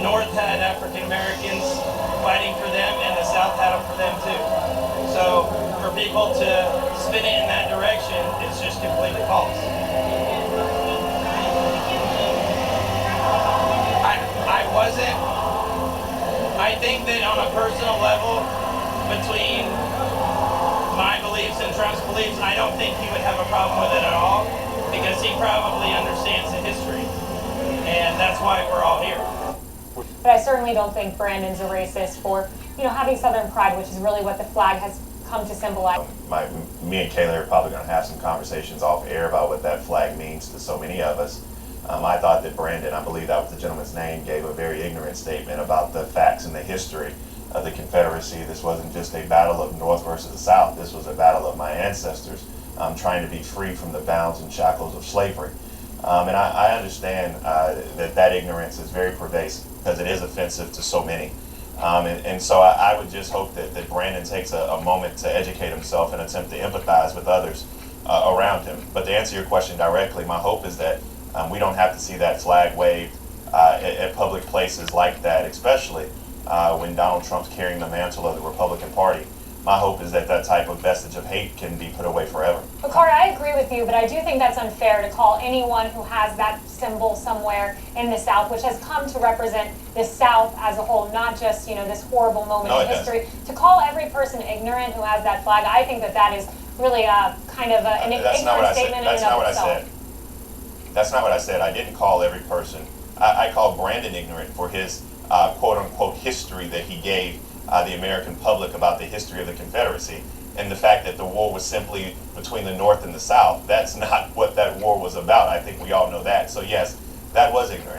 North had African Americans fighting for them, and the South had them for them too. So for people to spin it in that direction is just completely false. I wasn't. I think that on a personal level, between my beliefs and Trump's beliefs, I don't think he would have a problem with it at all, because he probably understands the history, and that's why we're all here. But I certainly don't think Brandon's a racist for, having Southern pride, which is really what the flag has come to symbolize. Me and Kayla are probably going to have some conversations off air about what that flag means to so many of us. I thought that Brandon, I believe that was the gentleman's name, gave a very ignorant statement about the facts and the history of the Confederacy. This wasn't just a battle of North versus the South. This was a battle of my ancestors trying to be free from the bounds and shackles of slavery. And I understand that ignorance is very pervasive, because it is offensive to so many. And so I would just hope that Brandon takes a moment to educate himself and attempt to empathize with others around him. But to answer your question directly, my hope is that we don't have to see that flag waved at public places like that, especially when Donald Trump's carrying the mantle of the Republican Party. My hope is that that type of vestige of hate can be put away forever. Bakari, I agree with you, but I do think that's unfair to call anyone who has that symbol somewhere in the South, which has come to represent the South as a whole, not just, this horrible moment in history. To call every person ignorant who has that flag, I think that is really kind of an ignorant statement in and of itself. That's not what I said. I didn't call every person. I called Brandon ignorant for his quote-unquote history that he gave the American public about the history of the Confederacy, and the fact that the war was simply between the North and the South. That's not what that war was about. I think we all know that. So yes, that was ignorant.